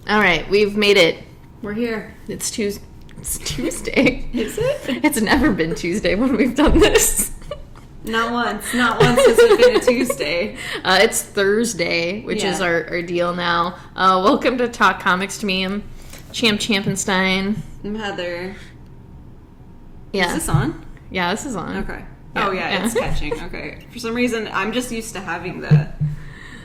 All right, we've made it. We're here. It's Tuesday. It's Tuesday. Is it? It's never been Tuesday when we've done this. Not once. Not once has it been a Tuesday. It's Thursday, which is our deal now. Welcome to Talk Comics to Me. I'm Champenstein. I'm Heather. Yeah. Is this on? Yeah, this is on. Okay. Yeah. Oh, yeah, it's catching. Okay. For some reason, I'm just used to having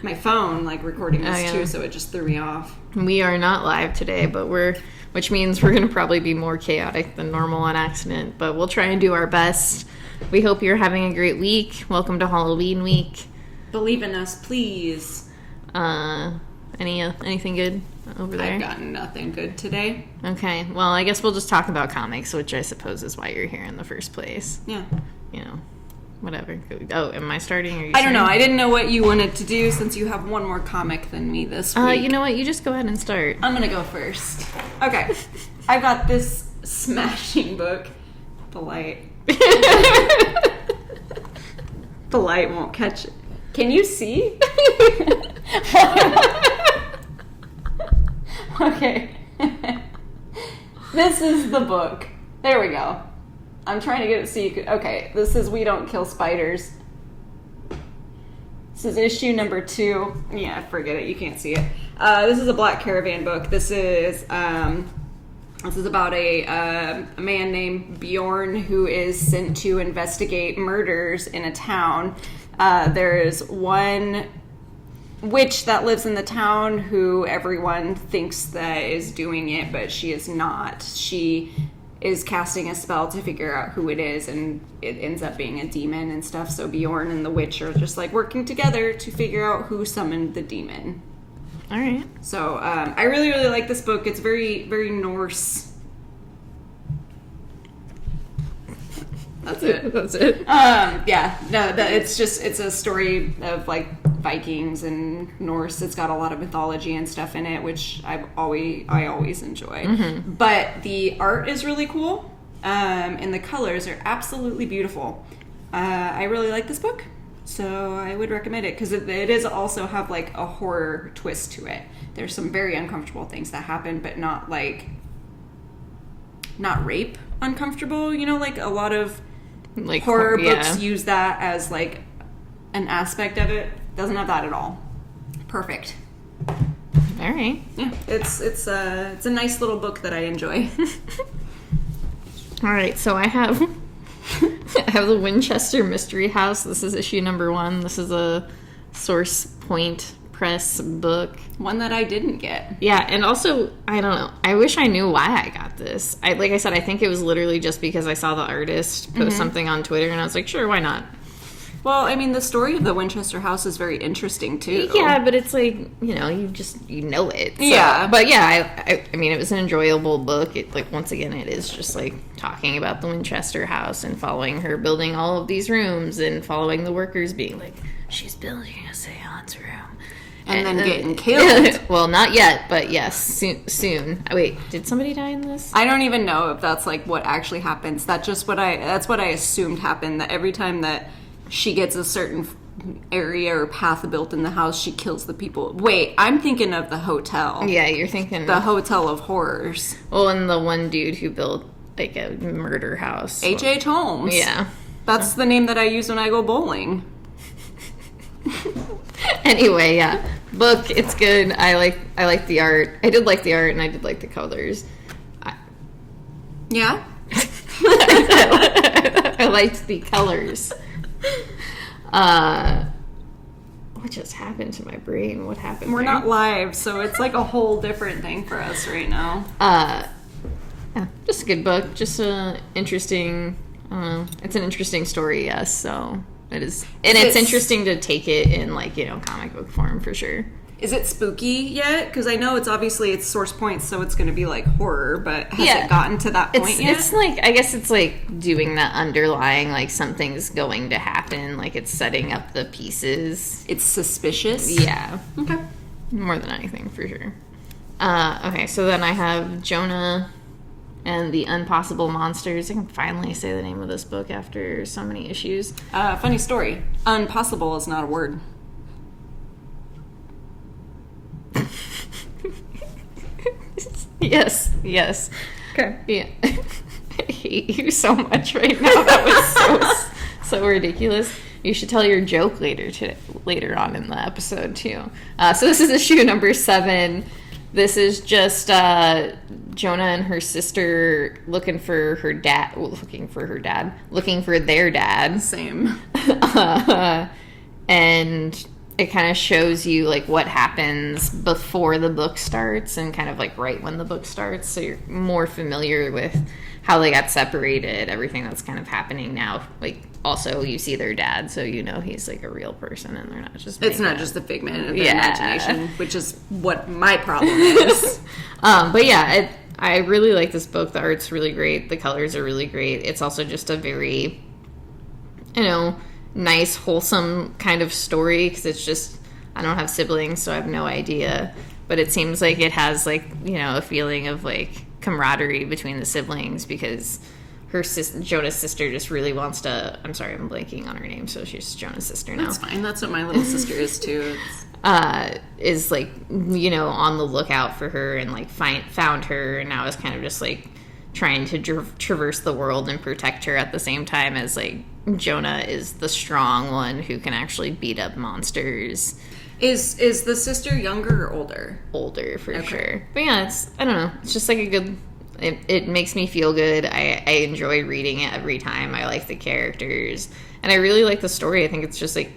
my phone, like, recording this, too, so it just threw me off. We are not live today, but which means we're going to probably be more chaotic than normal on accident, but we'll try and do our best. We hope you're having a great week. Welcome to Halloween week. Believe in us, please. Anything good over there? I've gotten nothing good today. Okay, well, I guess we'll just talk about comics, which I suppose is why you're here in the first place. Yeah. You know, whatever. Oh, am I starting? Or are you I don't know. starting? I didn't know what you wanted to do since you have one more comic than me this week. You know what? You just go ahead and start. I'm going to go first. Okay. I've got this smashing book. The light. The light won't catch it. Can you see? Okay. This is the book. There we go. I'm trying to get it so you could... Okay, this is We Don't Kill Spiders. This is issue number 2. Yeah, forget it. You can't see it. This is a Black Caravan book. This is about a man named Bjorn who is sent to investigate murders in a town. There is one witch that lives in the town who everyone thinks that is doing it, but she is not. She is casting a spell to figure out who it is, and it ends up being a demon and stuff. So Bjorn and the witch are just like working together to figure out who summoned the demon. All right. So I really, really like this book. It's very, very Norse. That's it. That's it. Yeah. No, it's a story of like Vikings and Norse. It's got a lot of mythology and stuff in it, which I always enjoy. Mm-hmm. But the art is really cool, and the colors are absolutely beautiful. I really like this book, so I would recommend it because it is also have like a horror twist to it. There's some very uncomfortable things that happen, but not rape uncomfortable. You know, like a lot of like horror books use that as like an aspect of it. Doesn't have that at all. Perfect. All right. Yeah, it's a nice little book that I enjoy. All right, so I have the Winchester Mystery House. This is issue number 1. This is a Source Point Press book. One that I didn't get. Yeah, and also, I don't know. I wish I knew why I got this. Like I said, I think it was literally just because I saw the artist post something on Twitter, and I was like, sure, why not? Well, I mean, the story of the Winchester house is very interesting, too. Yeah, but it's like, you know it. So, yeah. But yeah, I mean, it was an enjoyable book. It, like, once again, it is just, like, talking about the Winchester house and following her building all of these rooms and following the workers being like, she's building a seance room. And then getting killed. Well, not yet, but yes, soon. Wait, did somebody die in this? I don't even know if that's, like, what actually happens. That's what I assumed happened, that every time that she gets a certain area or path built in the house, she kills the people. Wait, I'm thinking of the hotel. Yeah, you're thinking... The Hotel of Horrors. Well, and the one dude who built, like, a murder house. H.H. Holmes. Yeah. That's the name that I use when I go bowling. Anyway, yeah. Book, it's good. I like the art. I did like the art, and I did like the colors. Yeah? I liked the colors. What just happened to my brain? What happened? We're there? not live, so it's like a whole different thing for us right now. Yeah, just a good book. Just interesting. It's an interesting story, yes. So it is, and it's interesting to take it in like comic book form for sure. Is it spooky yet? Because I know it's Source Point, so it's going to be like horror, but has it gotten to that point yet? It's like, I guess it's like doing that underlying, like something's going to happen, like it's setting up the pieces. It's suspicious? Yeah. Okay. More than anything, for sure. Okay, so then I have Jonah and the Impossible Monsters. I can finally say the name of this book after so many issues. Funny story. Impossible is not a word. Yes. Okay. Yeah. I hate you so much right now. That was so ridiculous. You should tell your joke later on in the episode too. So this is issue number 7. This is just Jonah and her sister looking for their dad. Same. And it kind of shows you like what happens before the book starts and kind of like right when the book starts, so you're more familiar with how they got separated, everything that's kind of happening now. Like, also you see their dad, so you know he's like a real person and they're not just it's not just a figment of their imagination, which is what my problem is. But yeah, I really like this book. The art's really great, the colors are really great. It's also just a very, nice, wholesome kind of story, because it's just, I don't have siblings, so I have no idea, but it seems like it has like, a feeling of like camaraderie between the siblings, because Jonah's sister just really wants to, I'm sorry, I'm blanking on her name, so she's Jonah's sister now. That's fine, that's what my little sister is too. Is like, on the lookout for her and like found her, and now is kind of just like trying to traverse the world and protect her at the same time as like Jonah is the strong one who can actually beat up monsters. Is the sister younger or older? Older, for sure. But yeah, I don't know. It's just like a good... It makes me feel good. I enjoy reading it every time. I like the characters. And I really like the story. I think it's just like...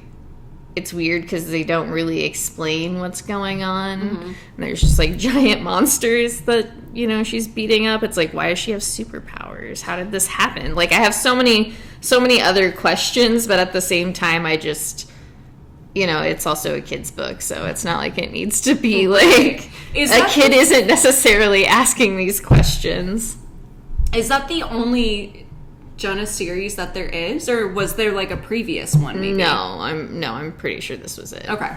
It's weird because they don't really explain what's going on. Mm-hmm. And there's just like giant monsters that, she's beating up. It's like, why does she have superpowers? How did this happen? Like, I have so many other questions, but at the same time, I just... it's also a kid's book, so it's not like it needs to be like a kid isn't necessarily asking these questions. Is that the only Jonah series that there is, or was there like a previous one? Maybe? No, I'm pretty sure this was it. Okay.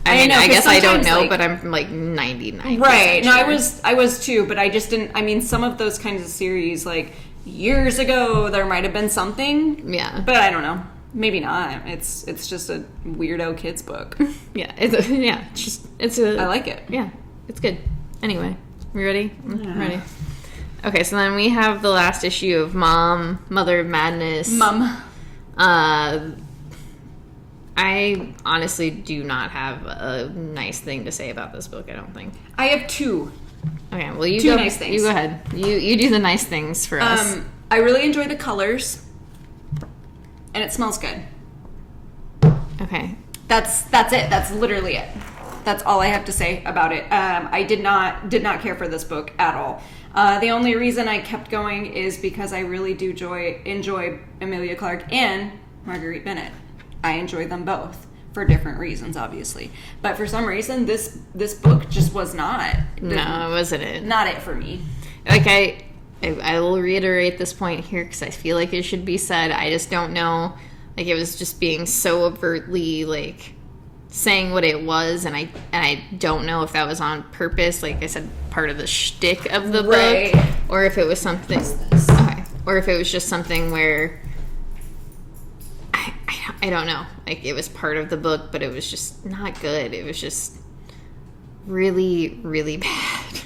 I guess I don't know, but I'm like 99%. Right. Sure. No, I was too, but I just didn't. I mean, some of those kinds of series, like years ago, there might have been something. Yeah. But I don't know. Maybe not. It's just a weirdo kids book. Yeah. I like it. Yeah. It's good. Anyway, we ready? Yeah. Ready. Okay, so then we have the last issue of Mother of Madness. I honestly do not have a nice thing to say about this book, I don't think. I have 2. Okay, well, you two go. Nice things. You go ahead. You do the nice things for us. I really enjoy the colors, and it smells good. Okay. That's it. That's literally it. That's all I have to say about it. I did not care for this book at all. The only reason I kept going is because I really do enjoy Emilia Clarke and Marguerite Bennett. I enjoy them both for different reasons, obviously. But for some reason, this book just was not. No, it wasn't it. Not it for me. Like, I will reiterate this point here because I feel like it should be said. I just don't know. Like, it was just being so overtly, like, saying what it was, and I don't know if that was on purpose, like I said, part of the shtick of the book, or if it was something. Okay, or if it was just something where I don't know. Like, it was part of the book, but it was just not good. It was just really, really bad.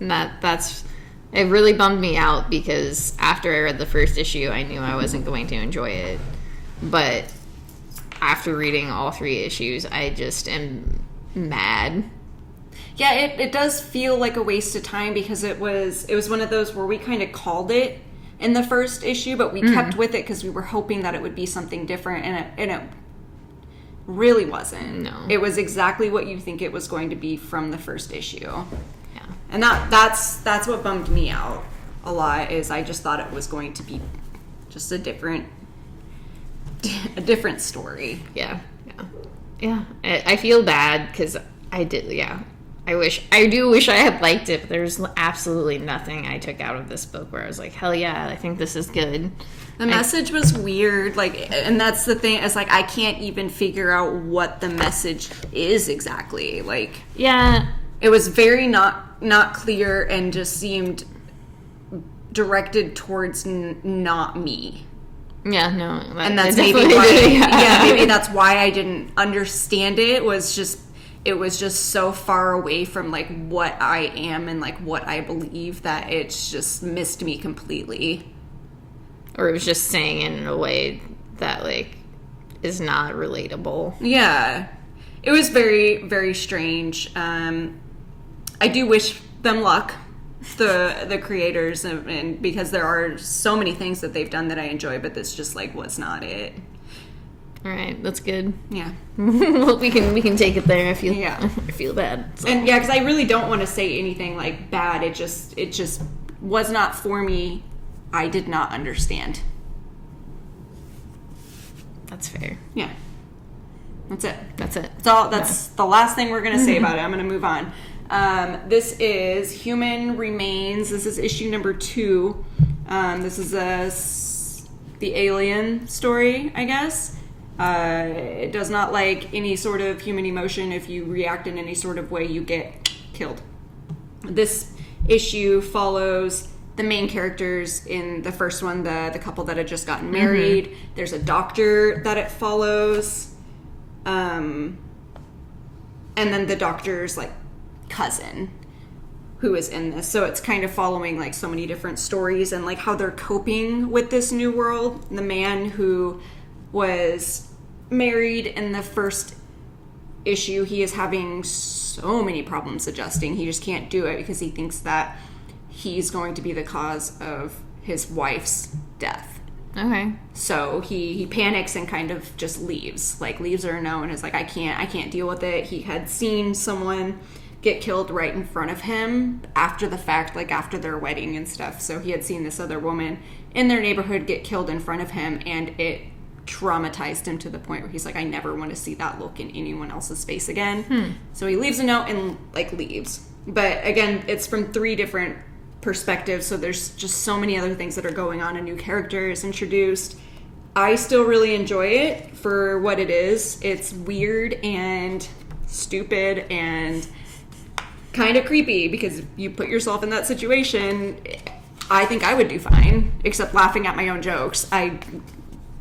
And that's it really bummed me out, because after I read the first issue, I knew I wasn't going to enjoy it, but after reading all 3 issues, I just am mad. Yeah, it does feel like a waste of time, because it was one of those where we kind of called it in the first issue, but we kept with it because we were hoping that it would be something different, and it really wasn't. No. It was exactly what you think it was going to be from the first issue. Yeah. And that's what bummed me out a lot, is I just thought it was going to be just a different story. Yeah. I feel bad because I do wish I had liked it, but there's absolutely nothing I took out of this book where I was like, hell yeah, I think this is good. The message was weird, like, and that's the thing, it's like I can't even figure out what the message is exactly. Like, yeah, it was very not clear, and just seemed directed towards not me. Yeah, no, and that's maybe why. Yeah, maybe that's why I didn't understand it. Was just it was just so far away from like what I am and like what I believe that it's just missed me completely. Or it was just saying it in a way that like is not relatable. Yeah. It was very, very strange. I do wish them luck, the creators, and because there are so many things that they've done that I enjoy, but this just like was not it. All right, that's good. Yeah. Well, we can take it there. I feel bad. So. And yeah, because I really don't want to say anything like bad. It just was not for me. I did not understand. That's fair. Yeah. That's it. That's the last thing we're going to say about it. I'm going to move on. This is Human Remains. This is issue number 2. This is the alien story, I guess. It does not like any sort of human emotion. If you react in any sort of way, you get killed. This issue follows the main characters in the first one, the couple that had just gotten married. Mm-hmm. There's a doctor that it follows. And then the doctor's like cousin who is in this. So it's kind of following like so many different stories and like how they're coping with this new world. The man who was married in the first issue, he is having so many problems adjusting. He just can't do it because he thinks that he's going to be the cause of his wife's death. Okay. So he panics and kind of just leaves her a note and is like, I can't deal with it. He had seen someone get killed right in front of him after the fact, like after their wedding and stuff. So he had seen this other woman in their neighborhood get killed in front of him, and it traumatized him to the point where he's like, I never want to see that look in anyone else's face again. So he leaves a note and like leaves. But again, it's from 3 different perspectives, so there's just so many other things that are going on. A new character is introduced. I still really enjoy it for what it is. It's weird and stupid and kind of creepy because you put yourself in that situation. I think I would do fine, except laughing at my own jokes. I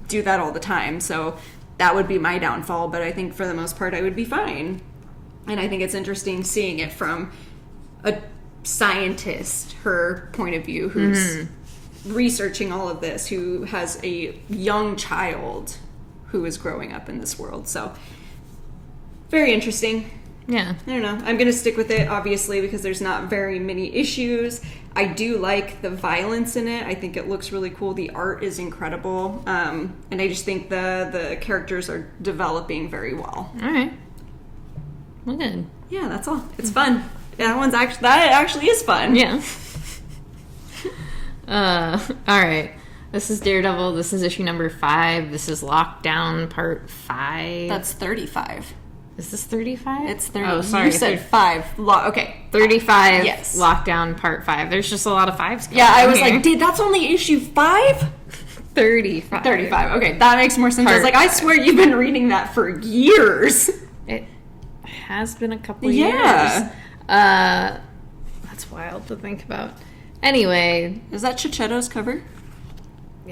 do that all the time, so that would be my downfall, but I think for the most part I would be fine. And I think it's interesting seeing it from a scientist, her point of view, who's researching all of this, who has a young child who is growing up in this world. So very interesting. Yeah. I don't know. I'm going to stick with it, obviously, because there's not very many issues. I do like the violence in it. I think it looks really cool. The art is incredible. And I just think the characters are developing very well. All right. Well, good. Yeah, that's all. It's fun. That actually is fun. Yeah. All right. This is Daredevil. This is issue number 5. This is Lockdown Part 5. That's 35. Is this 35? It's 30. Oh, sorry. You said 5. Okay. 35. Yes. Lockdown Part 5. There's just a lot of 5s going Yeah, I on was here. like, dude, that's only issue 5? 35. 35. Okay, that makes more sense. I was like, I swear you've been reading that for years. It has been a couple Yeah. years. That's wild to think about. Anyway. Is that Chichetto's cover?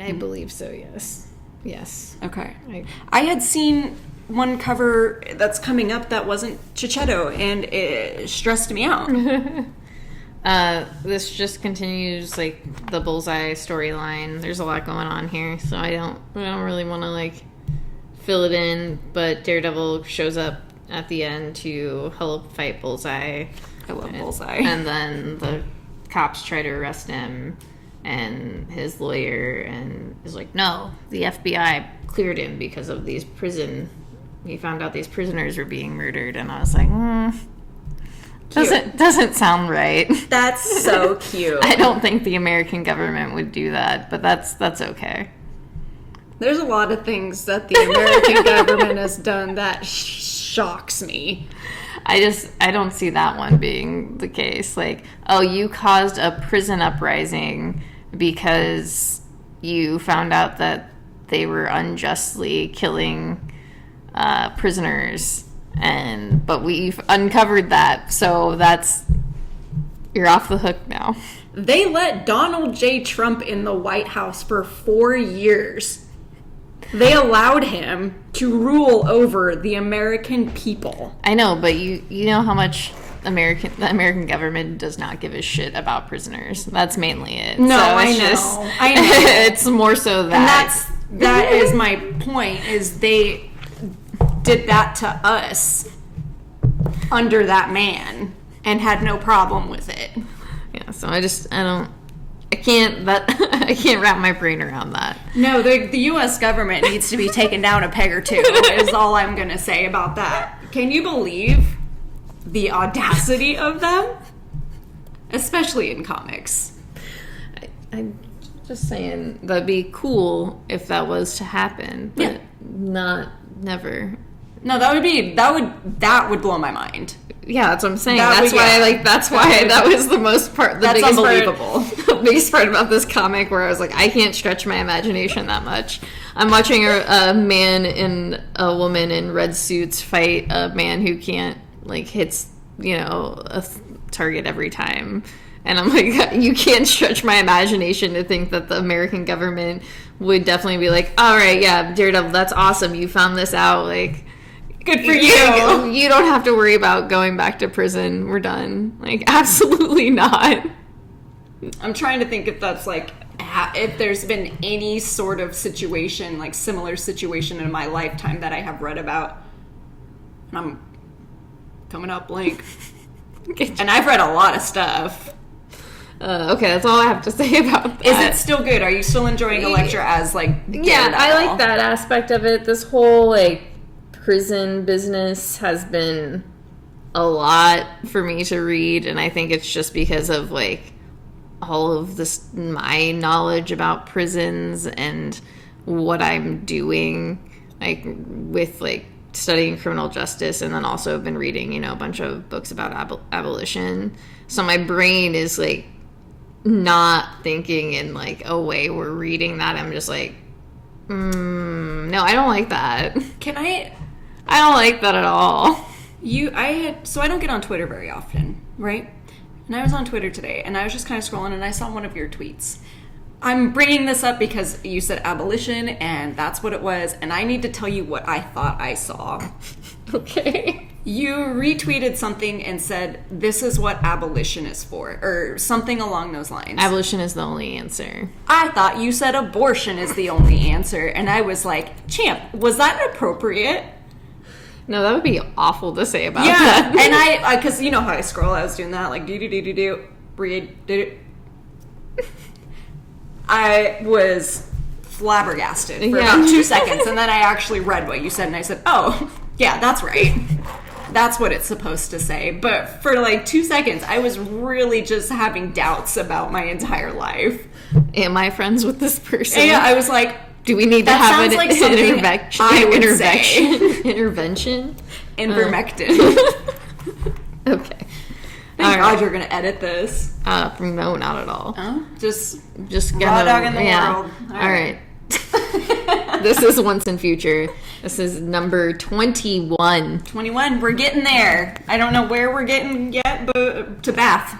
I believe so, yes. Yes. Okay. I had seen one cover that's coming up that wasn't Chichetto, and it stressed me out. This just continues like the Bullseye storyline. There's a lot going on here, so I don't really want to like fill it in. But Daredevil shows up at the end to help fight Bullseye. I love Bullseye. And then the cops try to arrest him, and his lawyer and is like, no, the FBI cleared him because of these he found out these prisoners were being murdered. And I was like, doesn't sound right. That's so cute. I don't think the American government would do that, but that's okay. There's a lot of things that the American government has done that shocks me. I don't see that one being the case. Like, oh, you caused a prison uprising because you found out that they were unjustly killing prisoners, but we've uncovered that, so you're off the hook now. They let Donald J. Trump in the White House for 4 years. They allowed him to rule over the American people. I know, but you know how much the American government does not give a shit about prisoners. That's mainly it. No, so I know. It's more so that. And that is my point, is they did that to us under that man and had no problem with it. Yeah, so I can't wrap my brain around that. No, the U.S. government needs to be taken down a peg or two, is all I'm going to say about that. Can you believe the audacity of them? Especially in comics. I'm just saying, that'd be cool if that was to happen, but never. No, that would blow my mind. Yeah, that's what I'm saying. That's why that was the most part. That's unbelievable. The biggest part about this comic, where I was like, I can't stretch my imagination that much. I'm watching a man and a woman in red suits fight a man who can't hits a target every time, and I'm like, you can't stretch my imagination to think that the American government would definitely be like, all right, yeah, Daredevil, that's awesome, you found this out, like. Good for you. You don't have to worry about going back to prison. We're done. Like, absolutely not. I'm trying to think if that's if there's been any sort of situation, similar situation in my lifetime that I have read about. And I'm coming up blank. And I've read a lot of stuff. Okay, that's all I have to say about that. Is it still good? Are you still enjoying the lecture as, Daredevil? Yeah, I like that aspect of it. This whole, prison business has been a lot for me to read, and I think it's just because of all of this, my knowledge about prisons and what I'm doing with studying criminal justice, and then also have been reading a bunch of books about abolition, so my brain is not thinking in a way we're reading that. I'm just no, I don't like that. I don't like that at all. So I don't get on Twitter very often, right? And I was on Twitter today, and I was just kind of scrolling, and I saw one of your tweets. I'm bringing this up because you said abolition, and that's what it was, and I need to tell you what I thought I saw. Okay. You retweeted something and said, this is what abolition is for, or something along those lines. Abolition is the only answer. I thought you said abortion is the only answer, and I was like, champ, was that appropriate? No, that would be awful to say about that. Yeah, and I because you know how I scroll, I was doing that, read, I was flabbergasted for about 2 seconds, and then I actually read what you said, and I said, oh, yeah, that's right. That's what it's supposed to say. But for 2 seconds, I was really just having doubts about my entire life. Am I friends with this person? Yeah, I was like, do we need to have an intervention? Intermectin. Okay. Thank God you're going to edit this. No, not at all. Oh, just raw dog in the world. All right. This is Once and Future. This is number 21. 21. We're getting there. I don't know where we're getting yet, but to Bath.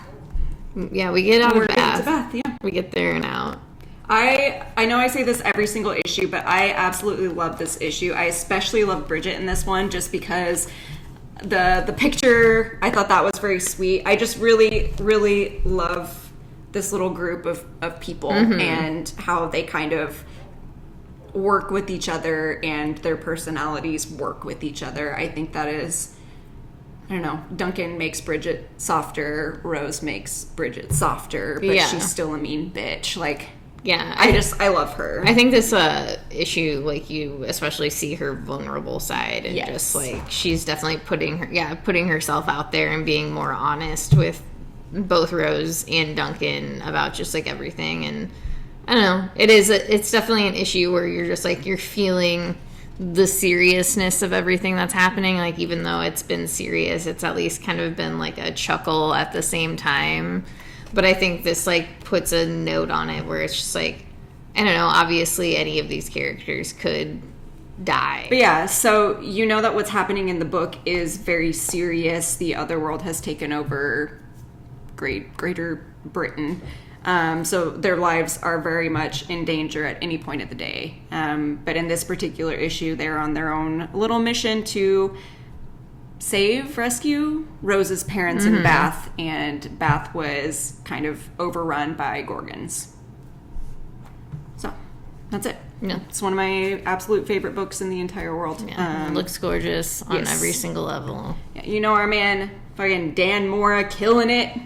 Yeah, we get out of Bath. To Bath, yeah. We get there and out. I know I say this every single issue, but I absolutely love this issue. I especially love Bridget in this one just because the picture, I thought that was very sweet. I just really, really love this little group of people and how they kind of work with each other and their personalities work with each other. I think that is, I don't know, Duncan makes Bridget softer, Rose makes Bridget softer, but she's still a mean bitch. Yeah, I love her. I think this issue, you especially see her vulnerable side, and just she's definitely putting herself out there and being more honest with both Rose and Duncan about just everything. And I don't know, it's definitely an issue where you're just you're feeling the seriousness of everything that's happening. Even though it's been serious, it's at least kind of been a chuckle at the same time. But I think this puts a note on it where it's just I don't know, obviously any of these characters could die. But yeah, so you know that what's happening in the book is very serious. The other world has taken over Greater Britain. So their lives are very much in danger at any point of the day. But in this particular issue, they're on their own little mission to rescue Rose's parents in Bath, and Bath was kind of overrun by Gorgons. So, that's it. Yeah. It's one of my absolute favorite books in the entire world. Yeah. Looks gorgeous on every single level. Yeah, you know our man, fucking Dan Mora, killing it.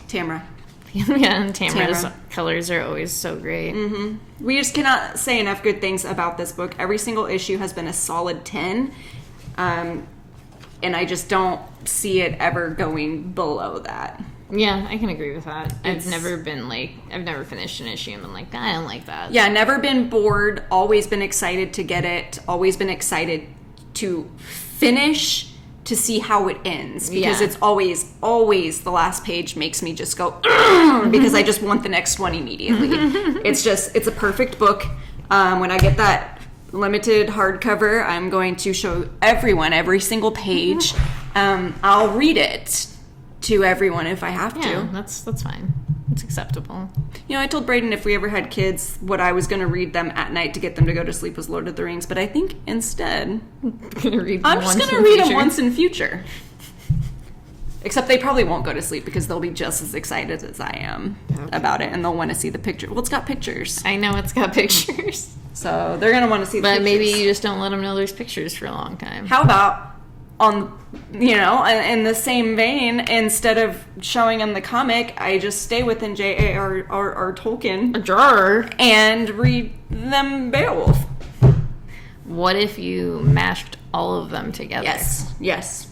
Tamara. Yeah, and Tamara's colors are always so great. Mm-hmm. We just cannot say enough good things about this book. Every single issue has been a solid 10. And I just don't see it ever going below that. Yeah, I can agree with that. I've never finished an issue and been like, I don't like that. Yeah, never been bored, always been excited to get it, always been excited to finish, to see how it ends. Because it's always the last page makes me just go, because I just want the next one immediately. It's a perfect book. When I get that limited hardcover, I'm going to show everyone every single page. I'll read it to everyone if I have to. Yeah, that's fine. It's acceptable. You know, I told Brayden if we ever had kids, what I was going to read them at night to get them to go to sleep was Lord of the Rings, but I think instead I'm just going to read them once in future. Except they probably won't go to sleep because they'll be just as excited as I am about it, and they'll want to see the picture. Well, it's got pictures. I know it's got pictures. So they're going to want to see the pictures. But maybe you just don't let them know there's pictures for a long time. How about, in the same vein, instead of showing them the comic, I just stay within J.A.R. Tolkien. A drawer. And read them Beowulf. What if you mashed all of them together? Yes.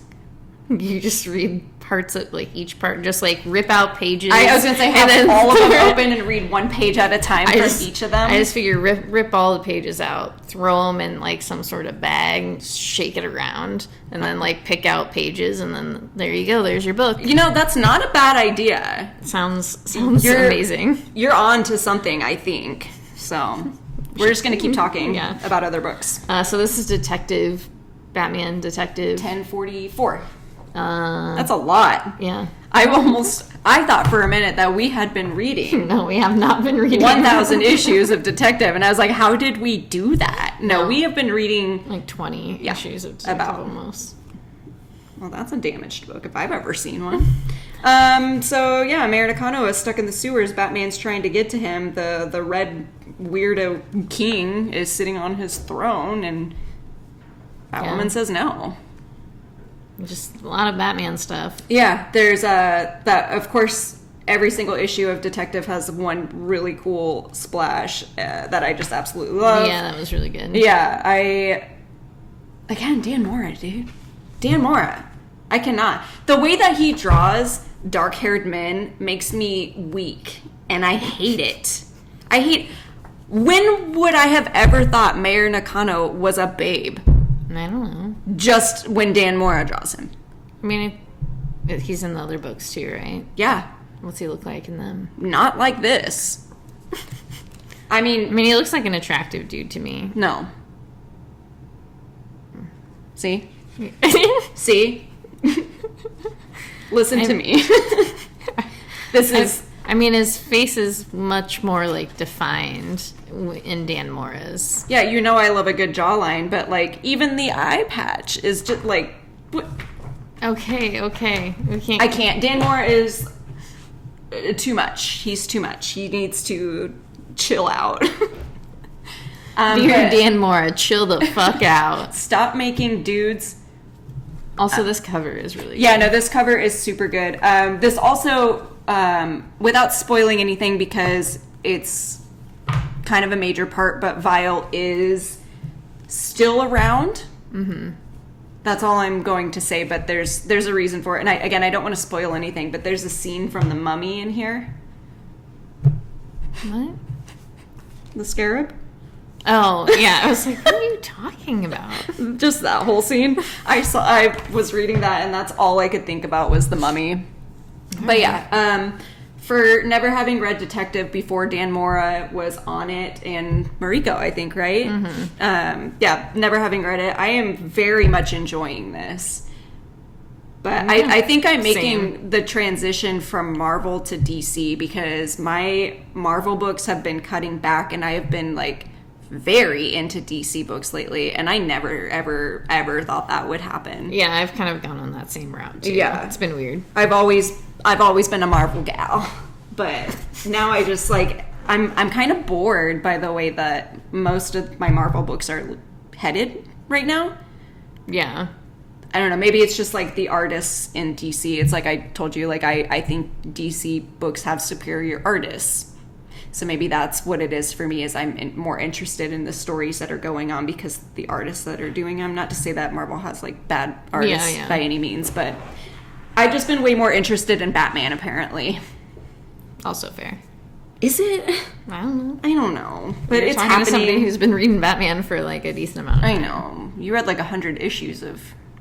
You just read parts of, each part, just, rip out pages. I was going to say, have all of them open and read one page at a time each of them. I just figure rip all the pages out, throw them in, some sort of bag, shake it around, and then, pick out pages, and then there you go, there's your book. That's not a bad idea. Sounds amazing. You're on to something, I think. So, we're just going to keep talking about other books. So this is Batman Detective 1044. That's a lot. Yeah. I thought for a minute that we had been reading. No, we have not been reading 1,000 issues of Detective, and I was like, how did we do that? No, we have been reading 20 issues of Detective almost. Well, that's a damaged book if I've ever seen one. Mayor Nakano is stuck in the sewers. Batman's trying to get to him. The red weirdo king is sitting on his throne, and Batwoman says no. Just a lot of Batman stuff. Yeah, there's that. Of course, every single issue of Detective has one really cool splash that I just absolutely love. Yeah, that was really good. Yeah, Dan Mora, dude. Dan Mora. I cannot. The way that he draws dark-haired men makes me weak, and I hate it. When would I have ever thought Mayor Nakano was a babe? I don't know. Just when Dan Mora draws him. I mean, he's in the other books too, right? Yeah. What's he look like in them? Not like this. I mean, he looks like an attractive dude to me. No. See? See? Listen to me. His face is much more, defined in Dan Mora's. Yeah, I love a good jawline, but, even the eye patch is just, what? Okay. We can't... I can't. Dan Mora is too much. He's too much. He needs to chill out. Dear Dan Mora, chill the fuck out. Stop making dudes... Also, this cover is really good. Yeah, no, this cover is super good. This also... without spoiling anything, because it's kind of a major part, but Vile is still around. Mm-hmm. That's all I'm going to say, but there's a reason for it. And I don't want to spoil anything, but there's a scene from The Mummy in here. What? The scarab? Oh, yeah. I was like, what are you talking about? Just that whole scene. I was reading that, and that's all I could think about was The Mummy. But yeah, for never having read Detective before Dan Mora was on it, and Mariko, I think, right? Mm-hmm. Never having read it, I am very much enjoying this. But Yeah. I think I'm making Same. the transition from Marvel to DC because my Marvel books have been cutting back, and I have been like very into DC books lately, and I never ever thought that would happen. Yeah, I've kind of gone on that same route too. Yeah. It's been weird. I've always been a Marvel gal, but now I just like I'm kind of bored by the way that most of my Marvel books are headed right now. Yeah. I don't know, maybe it's just like the artists in DC. It's like I told you, like I think DC books have superior artists. So maybe that's what it is for me, is I'm more interested in the stories that are going on because the artists that are doing them. Not to say that Marvel has like bad artists by any means, but I've just been way more interested in Batman apparently. Also fair. Is it? I don't know. I don't know. But You're it's talking happening. to somebody who's been reading Batman for like a decent amount of time. I know. You read like 100 issues of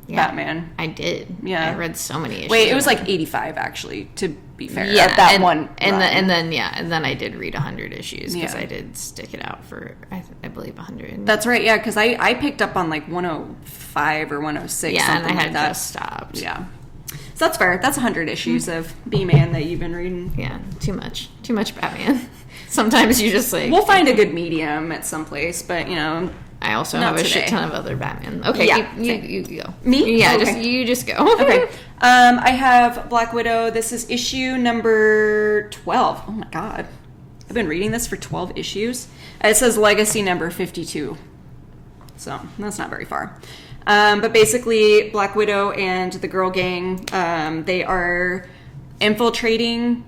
Batman. I did. Yeah. I read so many issues. Wait, it was like 85 actually, to be fair. Yeah, At that and, one. and run. then I did read 100 issues because Yeah. I did stick it out for I believe 100. That's right, yeah, because I picked up on like 105 or 106. Yeah, and I something had like that. just stopped. Yeah. So that's fair. That's 100 issues of B-Man that you've been reading. Yeah, too much Batman. Sometimes you just like. We'll find a good medium at some place, but you know. I also Not have a today. shit ton of other Batman. Okay, Yeah, you go. Me? Yeah, Okay. you just go. Okay. I have Black Widow. This is issue number 12. Oh my god. I've been reading this for 12 issues. It says legacy number 52. So that's not very far. But basically, Black Widow and the girl gang, they are infiltrating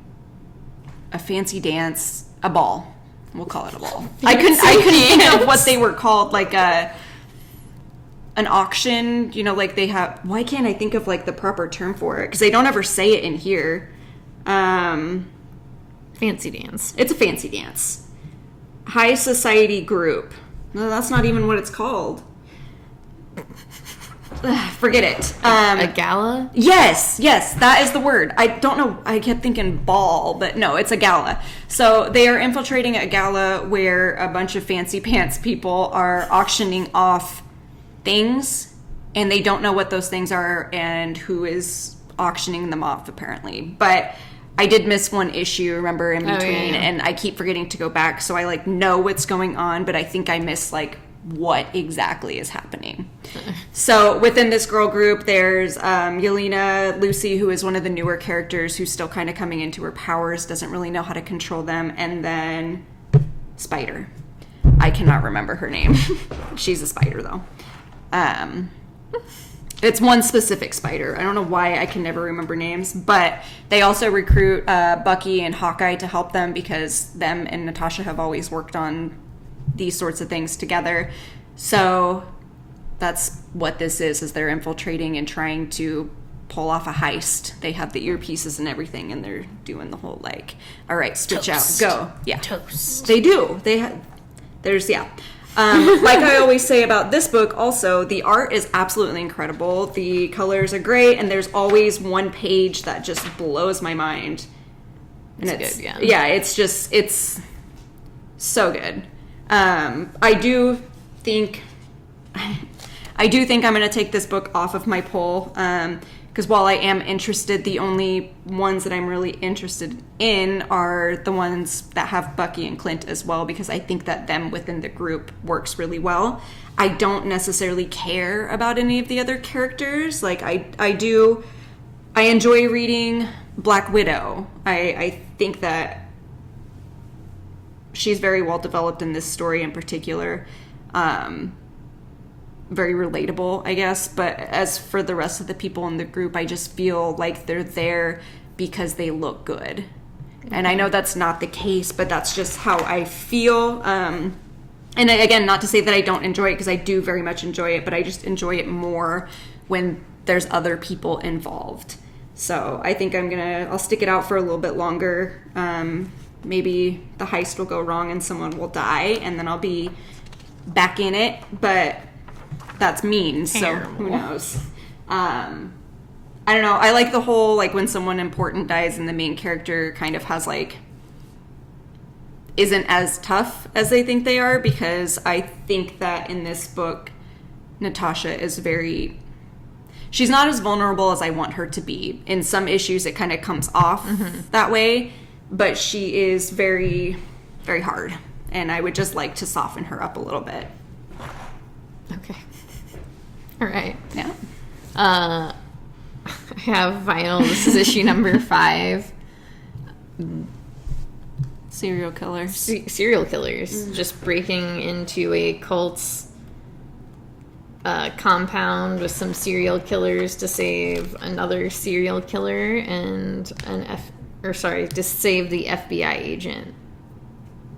a fancy dance, a ball. We'll call it a ball. I couldn't think of what they were called, like an auction, you know, like they have. Why can't I think of like the proper term for it? Because they don't ever say it in here. Fancy dance. It's a fancy dance. High society group. No, that's not even what it's called. Forget it. A gala? Yes, that is the word. I don't know. I kept thinking ball, but no, it's a gala. So they are infiltrating a gala where a bunch of fancy pants people are auctioning off things, and they don't know what those things are and who is auctioning them off, apparently. But I did miss one issue, remember, in between, and I keep forgetting to go back, so I like know what's going on, but I think I missed like what exactly is happening. So within this girl group, there's Yelena Lucy, who is one of the newer characters who's still kind of coming into her powers, doesn't really know how to control them, and then Spider. I cannot remember her name. She's a spider, though. It's one specific spider. I don't know why I can never remember names, but they also recruit Bucky and Hawkeye to help them because them and Natasha have always worked on these sorts of things together. So that's what this is they're infiltrating and trying to pull off a heist. They have the earpieces and everything, and they're doing the whole like, all right, switch Toast. out, go. Yeah. Toast. They do. There's like I always say about this book also, the art is absolutely incredible. The colors are great, and there's always one page that just blows my mind. And It's good, yeah. Yeah, it's so good. I do think I'm going to take this book off of my poll, because while I am interested, the only ones that I'm really interested in are the ones that have Bucky and Clint as well, because I think that them within the group works really well. I don't necessarily care about any of the other characters. Like I enjoy reading Black Widow. I think that she's very well developed in this story in particular. Very relatable, I guess. But as for the rest of the people in the group, I just feel like they're there because they look good. And I know that's not the case, but that's just how I feel. And again, not to say that I don't enjoy it, because I do very much enjoy it, but I just enjoy it more when there's other people involved. So I think I'll stick it out for a little bit longer. Maybe the heist will go wrong and someone will die, and then I'll be back in it, but that's mean, so who knows. I don't know. I like the whole, like, when someone important dies and the main character kind of has, like, isn't as tough as they think they are, because I think that in this book, Natasha is she's not as vulnerable as I want her to be. In some issues, it kind of comes off that way, but she is very, very hard, and I would just like to soften her up a little bit. Okay. All right. Yeah. I have Vinyl. This is issue number 5. Serial killers. Serial killers just breaking into a cult's compound with some serial killers to save another serial killer and to save the FBI agent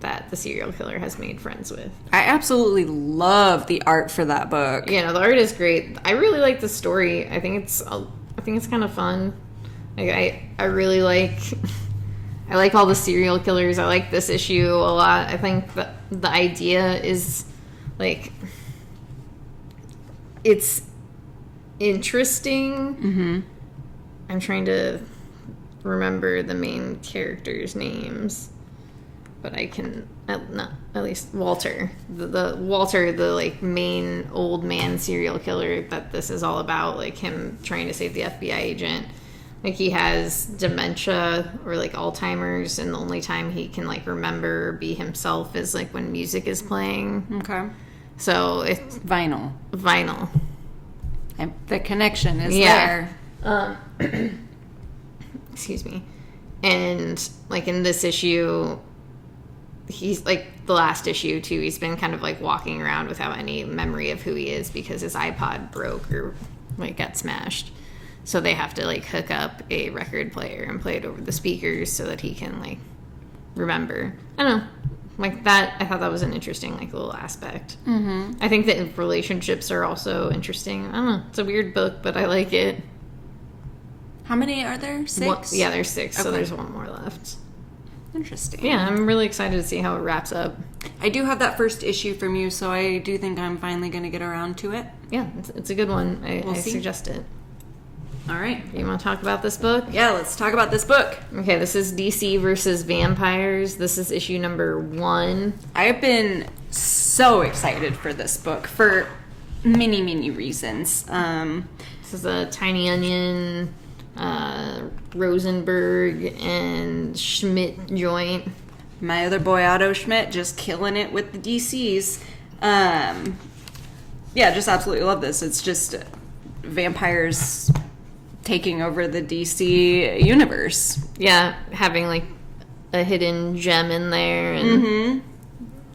that the serial killer has made friends with. I absolutely love the art for that book. Yeah, no, the art is great. I really like the story. I think it's kind of fun. Like I really like. I like all the serial killers. I like this issue a lot. I think that the idea is, like, it's interesting. Mm-hmm. I'm trying to remember the main characters' names, but I can not at least Walter. The Walter, the like main old man serial killer that this is all about, like him trying to save the FBI agent. Like, he has dementia or, like, Alzheimer's, and the only time he can, like, remember or be himself is, like, when music is playing. Okay. So, it's... Vinyl. And the connection is there. Excuse me. And, like, in this issue, he's, like, the last issue, too, he's been kind of, like, walking around without any memory of who he is because his iPod broke or, like, got smashed. So they have to, like, hook up a record player and play it over the speakers so that he can, like, remember. I don't know. Like, that, I thought that was an interesting, like, little aspect. Mm-hmm. I think that relationships are also interesting. I don't know. It's a weird book, but I like it. How many are there? 6? Yeah, there's 6, okay. So there's one more left. Interesting. Yeah, I'm really excited to see how it wraps up. I do have that first issue from you, so I do think I'm finally going to get around to it. Yeah, it's a good one. I suggest it. All right. You want to talk about this book? Yeah, let's talk about this book. Okay, this is DC versus Vampires. This is issue number 1. I've been so excited for this book for many, many reasons. This is a Tiny Onion, Rosenberg, and Schmidt joint. My other boy, Otto Schmidt, just killing it with the DCs. Yeah, just absolutely love this. It's just vampires taking over the DC universe. Yeah, having like a hidden gem in there, and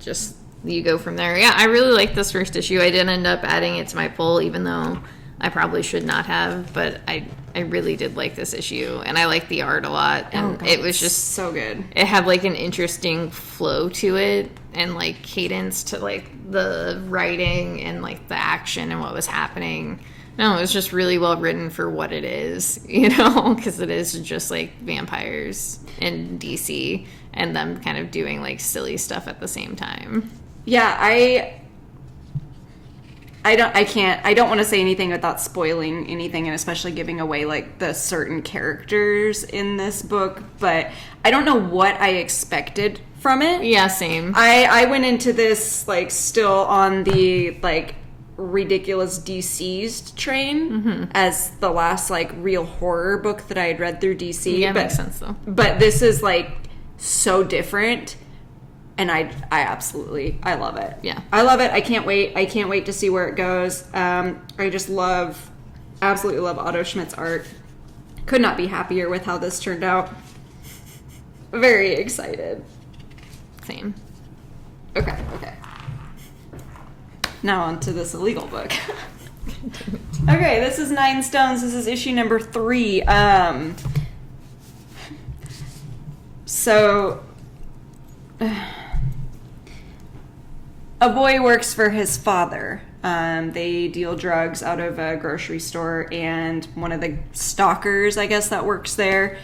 just you go from there. Yeah, I really like this first issue. I did end up adding it to my poll, even though I probably should not have, but I really did like this issue, and I like the art a lot, and it was just so good. It had like an interesting flow to it, and like cadence to like the writing and like the action and what was happening. No, it was just really well written for what it is, you know, because it is just like vampires in DC and them kind of doing like silly stuff at the same time. Yeah, I don't want to say anything without spoiling anything, and especially giving away like the certain characters in this book, but I don't know what I expected from it. Yeah, same. I went into this like still on the like ridiculous DC'd train as the last like real horror book that I had read through DC. Yeah, makes sense though. But this is like so different, and I love it. Yeah, I love it. I can't wait to see where it goes. I just absolutely love Otto Schmidt's art. Could not be happier with how this turned out. Very excited. Same. Okay. Now on to this illegal book. Okay, this is 9 Stones. This is issue number 3. So, a boy works for his father. They deal drugs out of a grocery store, and one of the stalkers, I guess, that works there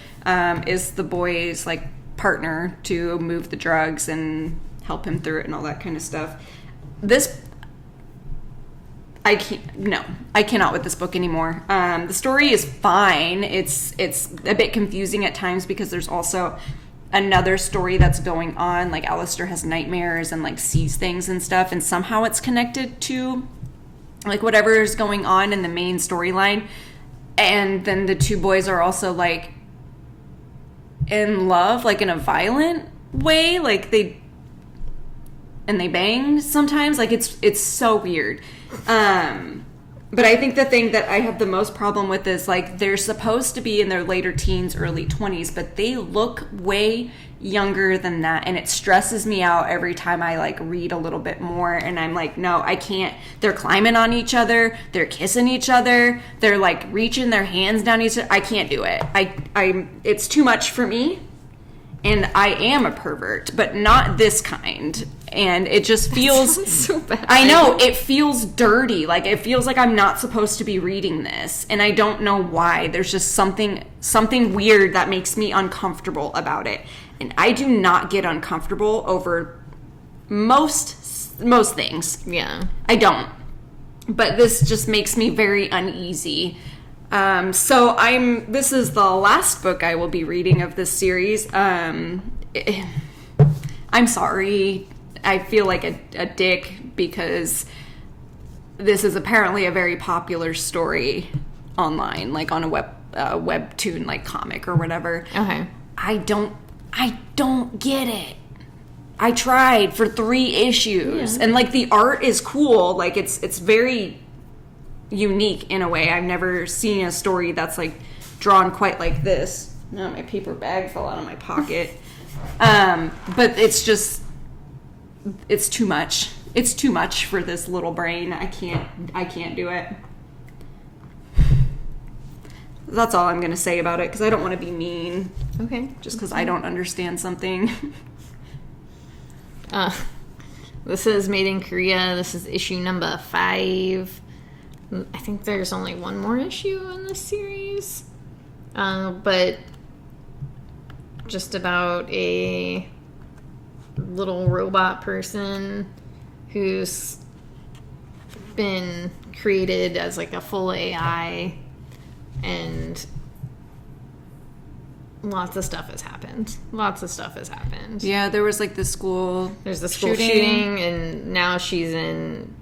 is the boy's like partner to move the drugs and help him through it and all that kind of stuff. I cannot with this book anymore. The story is fine. It's a bit confusing at times because there's also another story that's going on. Like Alistair has nightmares and like sees things and stuff, and somehow it's connected to like whatever is going on in the main storyline, and then the two boys are also like in love, like in a violent way, like they bang sometimes, like it's so weird. But I think the thing that I have the most problem with is, like, they're supposed to be in their later teens, early 20s, but they look way younger than that, and it stresses me out every time I, like, read a little bit more, and I'm like, no, I can't. They're climbing on each other, they're kissing each other, they're, like, reaching their hands down each other. I can't do it. It's too much for me, and I am a pervert, but not this kind. And it just feels so bad. I know, it feels dirty. Like, it feels like I'm not supposed to be reading this, and I don't know why. There's just something weird that makes me uncomfortable about it. And I do not get uncomfortable over most things. Yeah. I don't. But this just makes me very uneasy. So this is the last book I will be reading of this series. I'm sorry. I feel like a dick because this is apparently a very popular story online, like on a webtoon, like comic or whatever. Okay. I don't get it. I tried for 3 issues, and like the art is cool. Like it's very unique in a way. I've never seen a story that's like drawn quite like this. No, my paper bag fell out of my pocket. But it's just. It's too much. It's too much for this little brain. I can't do it. That's all I'm going to say about it, because I don't want to be mean. Okay. Just because I don't understand something. This is made in Korea. This is issue number 5. I think there's only one more issue in this series. But just about a little robot person who's been created as like a full AI, and lots of stuff has happened. Yeah, there was like the school. There's the school shooting, and now she's in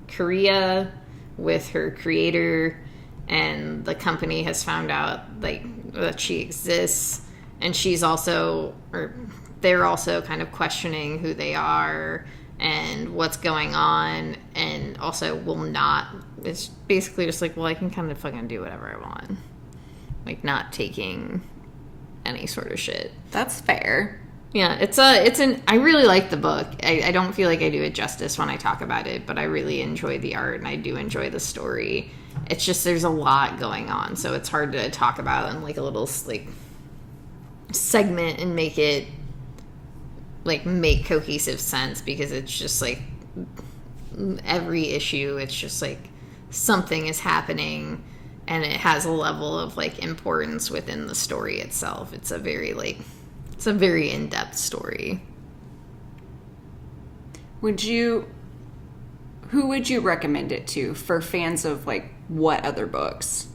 Korea with her creator, and the company has found out like that she exists, and she's also, or they're also kind of questioning who they are and what's going on, and also will not. It's basically just like, well, I can kind of fucking do whatever I want, like not taking any sort of shit. That's fair. Yeah, I really like the book. I don't feel like I do it justice when I talk about it, but I really enjoy the art and I do enjoy the story. It's just there's a lot going on, so it's hard to talk about in like a little like segment and make cohesive sense, because it's just like every issue, it's just like something is happening and it has a level of like importance within the story itself. It's a very in-depth story. Who would you recommend it to for fans of like what other books?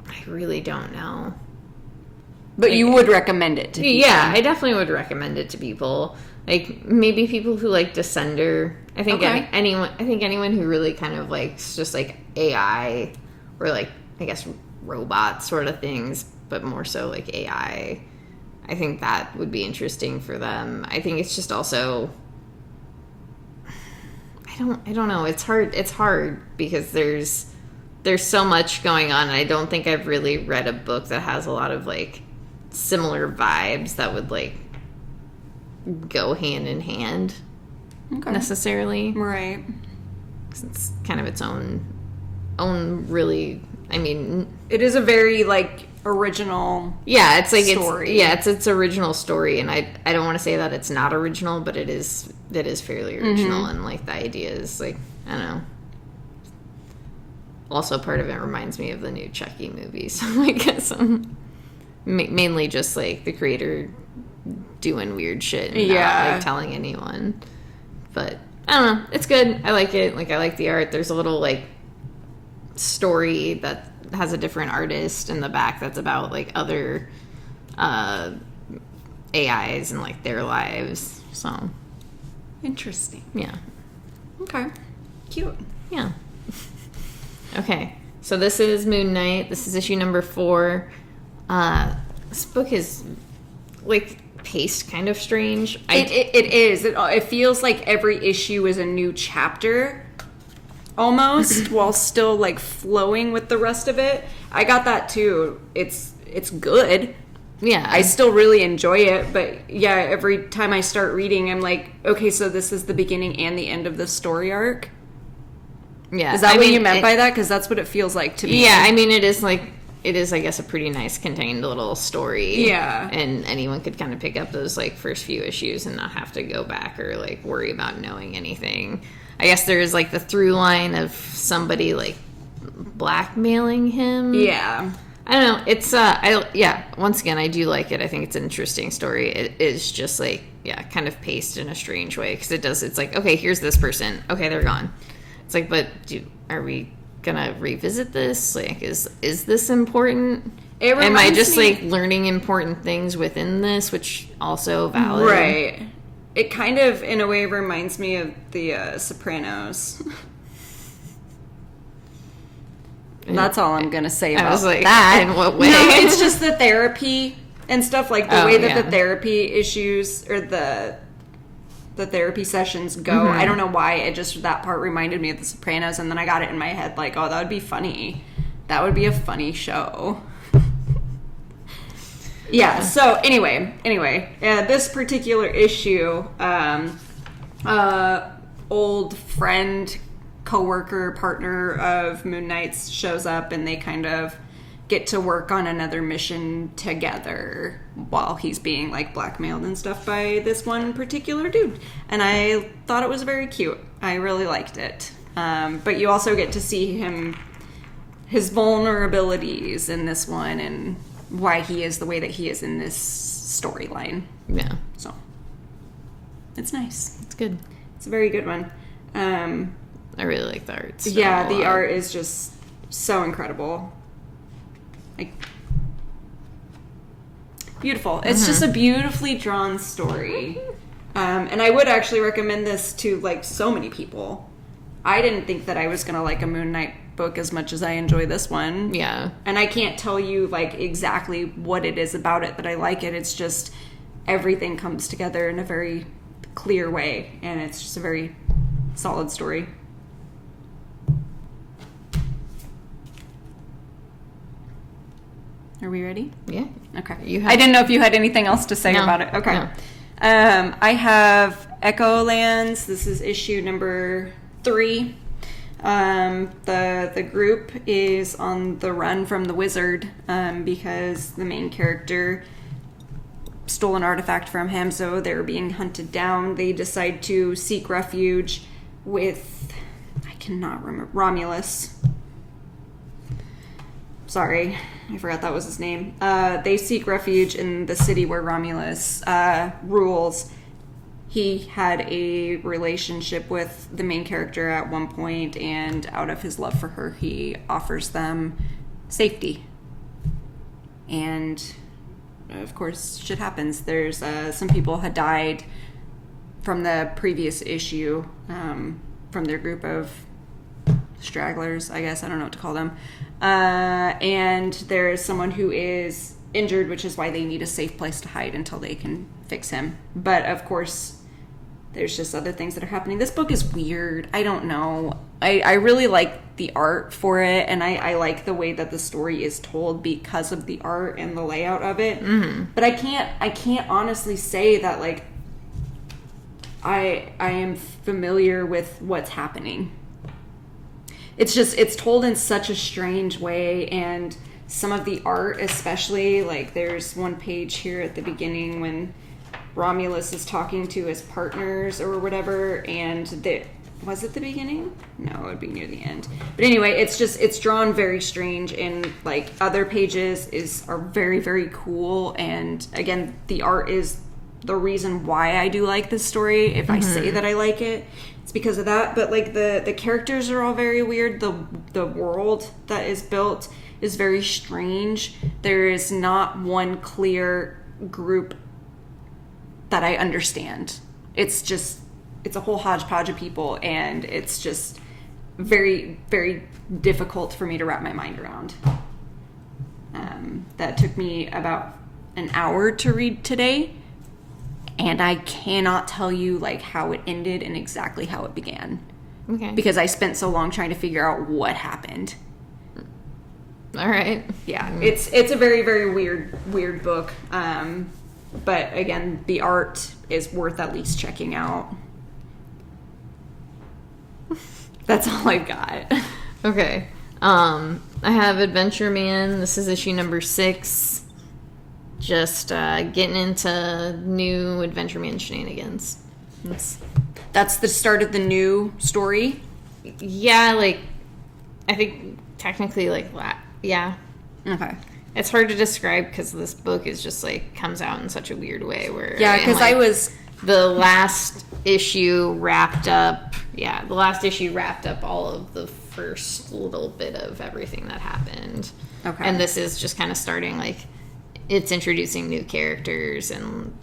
I really don't know. But you would recommend it to people? Yeah, I definitely would recommend it to people. Like, maybe people who like Descender. I think anyone who really kind of likes just like AI or like, I guess, robot sort of things, but more so like AI. I think that would be interesting for them. I think it's just also, I don't know. It's hard because there's so much going on, and I don't think I've really read a book that has a lot of like similar vibes that would like go hand in hand necessarily. Right. 'Cause it's kind of its own really, I mean, it is a very like original it's like story. It's its original story, and I don't want to say that it's not original, but it is fairly original. And like the idea is like, I don't know, also part of it reminds me of the new Chucky movie, so I guess mainly just like the creator doing weird shit and not like telling anyone. But I don't know, it's good. I like it. Like, I like the art. There's a little like story that has a different artist in the back that's about like other AIs and like their lives. So interesting. Yeah. Okay. Cute. Yeah. Okay. So this is Moon Knight. This is issue number 4. This book is, like, paced kind of strange. It is. It feels like every issue is a new chapter, almost, while still, like, flowing with the rest of it. I got that, too. It's good. Yeah. I still really enjoy it, but yeah, every time I start reading, I'm like, okay, so this is the beginning and the end of the story arc? Yeah. Is that what you meant by that? Because that's what it feels like to me. Yeah, I mean, it is, I guess, a pretty nice contained little story. Yeah. And anyone could kind of pick up those, like, first few issues and not have to go back or, like, worry about knowing anything. I guess there's, like, the through line of somebody, like, blackmailing him. Yeah. I don't know. It's, once again, I do like it. I think it's an interesting story. It is just, like, kind of paced in a strange way. Because it's like, okay, here's this person. Okay, they're gone. It's like, but are we gonna revisit this? Like, is this important? Am I just, like, learning important things within this, which also valid? Right. It kind of, in a way, reminds me of the Sopranos. That's all I'm gonna say about that. In what way? No, it's just the therapy and stuff, like the way that the therapy issues or the therapy sessions go. Mm-hmm. I don't know why. That part reminded me of The Sopranos, and then I got it in my head like, oh, that would be funny. That would be a funny show. Yeah. So anyway, this particular issue, old friend, co-worker, partner of Moon Knight's shows up, and they kind of get to work on another mission together while he's being, like, blackmailed and stuff by this one particular dude. And I thought it was very cute. I really liked it. But you also get to see his vulnerabilities in this one and why he is the way that he is in this storyline. Yeah. So it's nice. It's good. It's a very good one. I really like the art. Yeah, the art is just so incredible. Like, beautiful. It's just a beautifully drawn story. And I would actually recommend this to, like, so many people. I didn't think that I was going to like a Moon Knight book as much as I enjoy this one. Yeah. And I can't tell you, like, exactly what it is about it that I like it. It's just everything comes together in a very clear way. And it's just a very solid story. Are we ready? Yeah. Okay. I didn't know if you had anything else to say about it. Okay. No. I have Echo Lands. This is issue number 3. The group is on the run from the wizard because the main character stole an artifact from him, so they're being hunted down. They decide to seek refuge with, I cannot remember, Romulus. Sorry, I forgot that was his name. They seek refuge in the city where Romulus rules. He had a relationship with the main character at one point, and out of his love for her, he offers them safety. And, of course, shit happens. There's some people had died from the previous issue, from their group of stragglers, I guess. I don't know what to call them. And there is someone who is injured, which is why they need a safe place to hide until they can fix him. But, of course, there's just other things that are happening. This book is weird. I don't know. I really like the art for it, and I like the way that the story is told because of the art and the layout of it. Mm-hmm. But I can't honestly say that, like, I am familiar with what's happening. It's told in such a strange way, and some of the art especially, like, there's one page here at the beginning when Romulus is talking to his partners or whatever, and was it the beginning? No, it would be near the end. But anyway, it's drawn very strange, and, like, other pages are very, very cool, and again, the art is the reason why I do like this story. If I say that I like it, it's because of that. But, like, the characters are all very weird. The world that is built is very strange. There is not one clear group that I understand. It's a whole hodgepodge of people, and it's just very, very difficult for me to wrap my mind around. That took me about an hour to read today, and I cannot tell you like how it ended and exactly how it began. Okay. Because I spent so long trying to figure out what happened. All right. Yeah, it's a very, very weird book. But again, the art is worth at least checking out. That's all I've got. Okay. I have Adventure Man. This is issue number 6. Just getting into new Adventure Man shenanigans. That's the start of the new story? Yeah, like, I think technically, like, yeah. Okay. It's hard to describe because this book is just, like, comes out in such a weird way. Where yeah, because like, the last issue wrapped up... Yeah, the last issue wrapped up all of the first little bit of everything that happened. Okay. And this is just kind of starting, like, it's introducing new characters and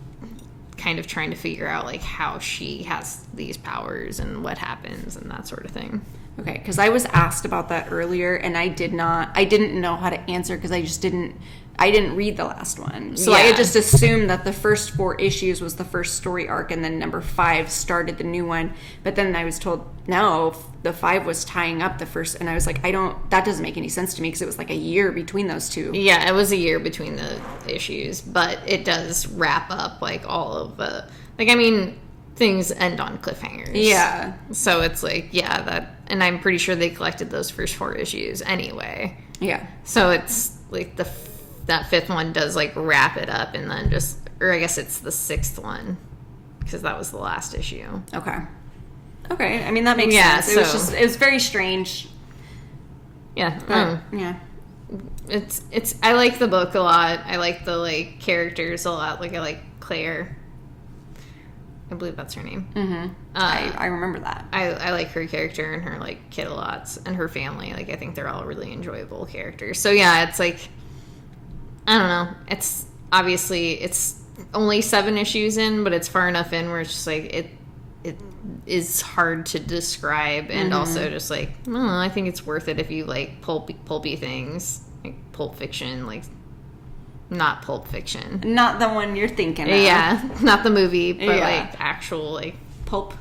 kind of trying to figure out, like, how she has these powers and what happens and that sort of thing. Okay, because I was asked about that earlier, and I didn't know how to answer because I didn't read the last one. So I had just assumed that the first 4 issues was the first story arc, and then number 5 started the new one. But then I was told, no, the 5 was tying up the first, and I was like, that doesn't make any sense to me because it was like a year between those two. Yeah, it was a year between the issues, but it does wrap up, like, all of the, like, I mean, things end on cliffhangers. Yeah. So it's like, yeah, that, and I'm pretty sure they collected those first 4 issues anyway. Yeah. So it's like that 5th one does like wrap it up, and then just, or I guess it's the 6th one because that was the last issue. Okay. I mean, that makes sense. It was very strange. Yeah. But, yeah. It's I like the book a lot. I like the like characters a lot. Like I like Claire. I believe that's her name. Mm-hmm. I remember that. I like her character and her like kid a lot, and her family. Like I think they're all really enjoyable characters. So yeah, it's like, I don't know. It's obviously it's only 7 issues in, but it's far enough in where it's just like it is hard to describe, and also just like, I don't know, I think it's worth it if you like pulpy things, like Pulp Fiction, like not Pulp Fiction, not the one you're thinking of. Yeah, not the movie, but like actual like pulp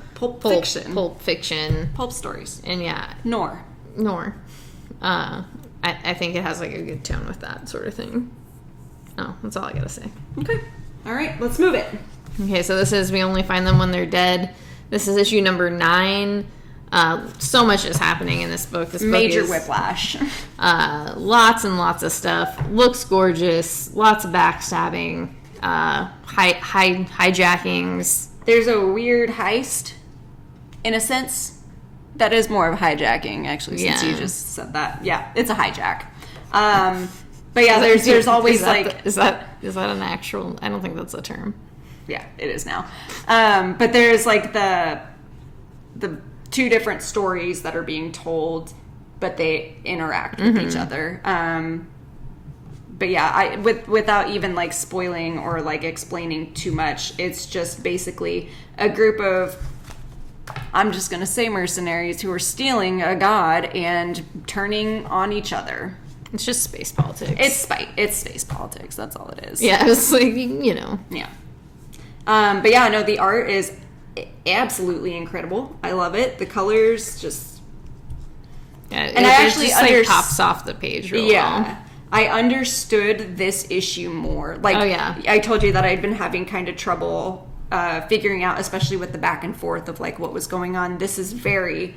fiction, pulp stories, and yeah, Nor. I think it has like a good tone with that sort of thing. Oh, that's all I gotta say. Okay. All right, let's move it. Okay, so this is We Only Find Them When They're Dead. This is issue number 9. So much is happening in this book. This Major book is, whiplash. lots and lots of stuff. Looks gorgeous. Lots of backstabbing. Hijackings. There's a weird heist, in a sense. That is more of hijacking, actually, since you just said that. Yeah, it's a hijack. But yeah, there's always is that an actual? I don't think that's a term. Yeah, it is now. But there's like the 2 different stories that are being told, but they interact with each other. But yeah, without even like spoiling or like explaining too much, it's just basically a group of, I'm just gonna say, mercenaries who are stealing a god and turning on each other. It's just space politics. It's space politics. That's all it is. Yeah, it's like, you know. Yeah. But yeah, no, the art is absolutely incredible. I love it. The colors just... Yeah, and I actually just, pops off the page real well. I understood this issue more. Like, oh, yeah. I told you that I'd been having kind of trouble figuring out, especially with the back and forth of like what was going on. This is very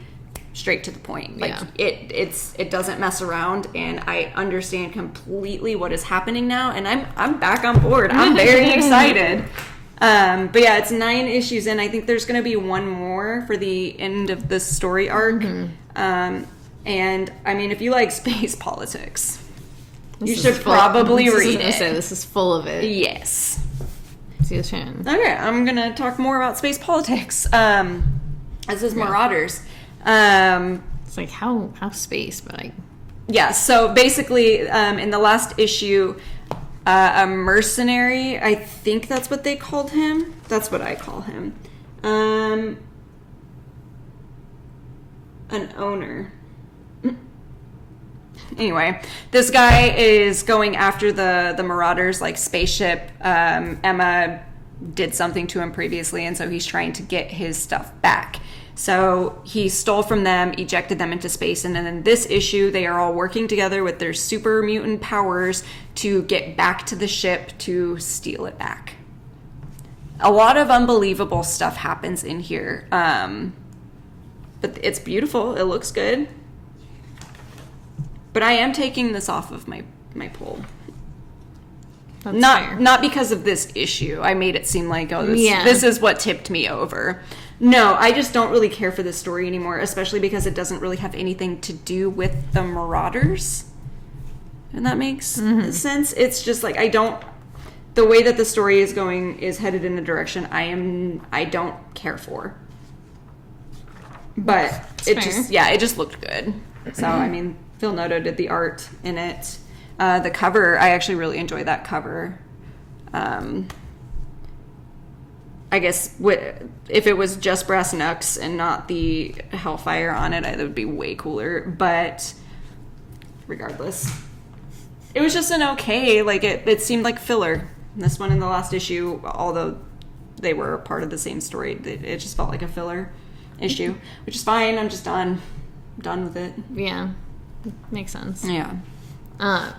straight to the point. Like it doesn't mess around, and I understand completely what is happening now, and I'm back on board. I'm very excited. But yeah, it's 9 issues in. I think there's going to be 1 more for the end of the story arc. And I mean, if you like space politics, you should probably read it. This is full of it. Yes. See the chin. Okay, I'm going to talk more about space politics. This is Marauders. It's like how space, but yeah. So basically, in the last issue, a mercenary, I think that's what they called him. That's what I call him. an owner. Anyway, this guy is going after the Marauders, like spaceship. Emma did something to him previously, and so he's trying to get his stuff back. So he stole from them, ejected them into space, and then in this issue, they are all working together with their super mutant powers to get back to the ship to steal it back. A lot of unbelievable stuff happens in here, but it's beautiful. It looks good. But I am taking this off of my poll. That's fair. Not because of this issue. I made it seem like, this is what tipped me over. No, I just don't really care for this story anymore, especially because it doesn't really have anything to do with the Marauders. And that makes sense. It's just like, the way that the story is going is headed in a direction I don't care for. But it just looked good. So, I mean, Phil Noto did the art in it. The cover, I actually really enjoy that cover. I guess if it was just brass knucks and not the Hellfire on it, it would be way cooler. But regardless, it was just an okay. Like it seemed like filler. This one in the last issue, although they were a part of the same story, it just felt like a filler issue, which is fine. I'm just done with it. Yeah, makes sense. Yeah. All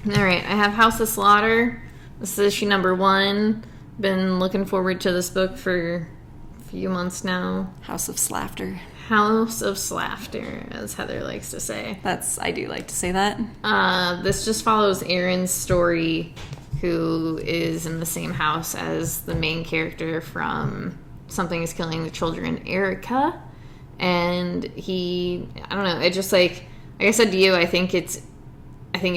right, I have House of Slaughter. This is issue number 1. Been looking forward to this book for a few months now. House of Slaughter. House of Slaughter, as Heather likes to say. I do like to say that. This just follows Aaron's story, who is in the same house as the main character from Something is Killing the Children, Erica. And I don't know, it just like I said to you, I think it'd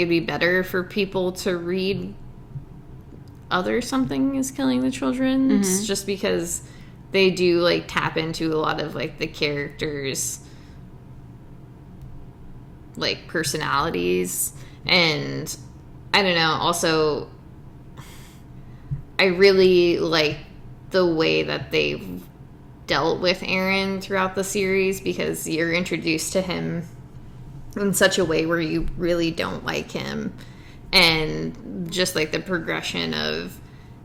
be better for people to read other Something is Killing the Children, just because they do like tap into a lot of like the characters' like personalities, and I don't know, also I really like the way that they've dealt with Aaron throughout the series, because you're introduced to him in such a way where you really don't like him, and just like the progression of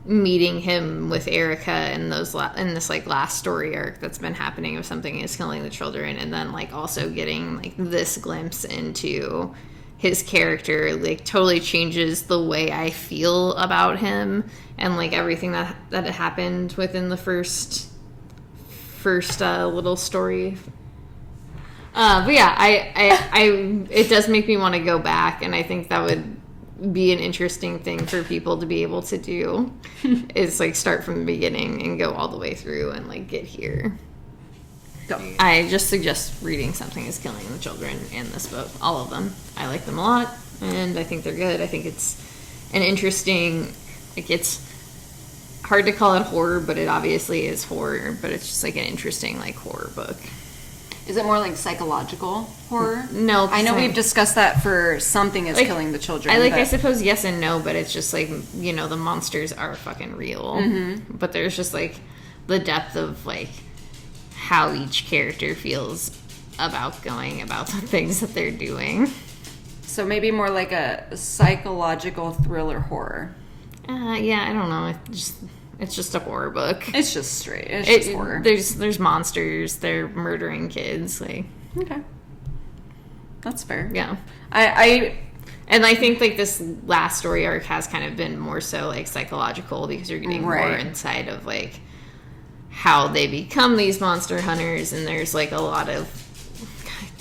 meeting him with Erica in this like last story arc that's been happening of Something is Killing the Children, and then like also getting like this glimpse into his character like totally changes the way I feel about him, and like everything that happened within the first little story. But yeah, I it does make me want to go back, and I think that would be an interesting thing for people to be able to do is like start from the beginning and go all the way through and like get here. Go. I just suggest reading Something is Killing the Children and this book, all of them. I like them a lot, and I think they're good. I think it's an interesting, like it's hard to call it horror, but it obviously is horror, but it's just like an interesting like horror book. Is it more like psychological horror? No. I know we've discussed that for Something is Killing the Children. I suppose yes and no, but it's just like, you know, the monsters are fucking real. But there's just like the depth of like how each character feels about going about the things that they're doing. So maybe more like a psychological thriller horror. Yeah, I don't know. It's just a horror book. It's just straight. It's just horror. There's monsters. They're murdering kids. Like, okay, that's fair. Yeah, And I think like this last story arc has kind of been more so like psychological, because you're getting more inside of like how they become these monster hunters, and there's like a lot of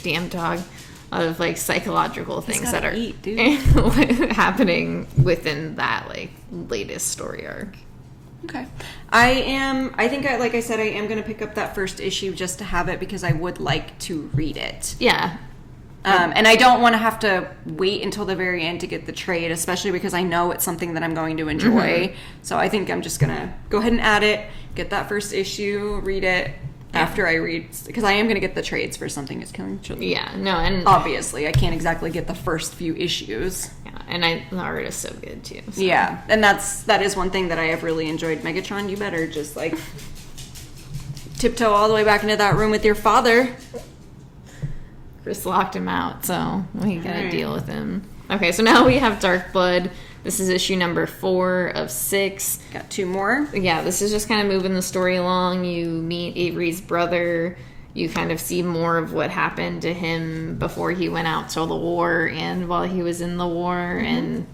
damn dog. A lot of like psychological things that are happening within that like latest story arc. Okay. I think like I said, I am going to pick up that first issue just to have it, because I would like to read it. Yeah. And I don't want to have to wait until the very end to get the trade, especially because I know it's something that I'm going to enjoy. So I think I'm just going to go ahead and add it, get that first issue, read it after I read, because I am going to get the trades for Something is Killing Children. Yeah, no, and obviously I can't exactly get the first few issues. Yeah, and the art is so good too. So. Yeah, and that is one thing that I have really enjoyed. Megatron, you better just like tiptoe all the way back into that room with your father. Chris locked him out, so we gotta deal with him. Okay, so now we have Dark Blood. This is issue number 4 of 6. Got 2 more. Yeah, this is just kind of moving the story along. You meet Avery's brother. You kind of see more of what happened to him before he went out to the war and while he was in the war. And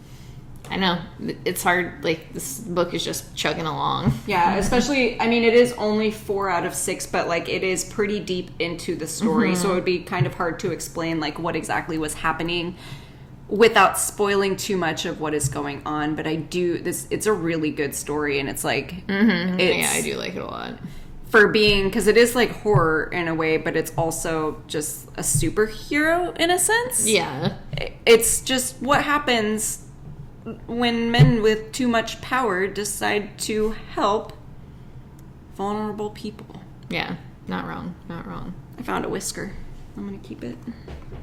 I know, it's hard. Like, this book is just chugging along. Yeah, especially, I mean, it is only 4 out of 6, but, like, it is pretty deep into the story. So it would be kind of hard to explain, like, what exactly was happening without spoiling too much of what is going on. But it's a really good story, and it's like, Yeah, I do like it a lot. For being, because it is like horror in a way, but it's also just a superhero in a sense. Yeah. It's just what happens when men with too much power decide to help vulnerable people. Yeah, not wrong, not wrong. I found a whisker. I'm going to keep it.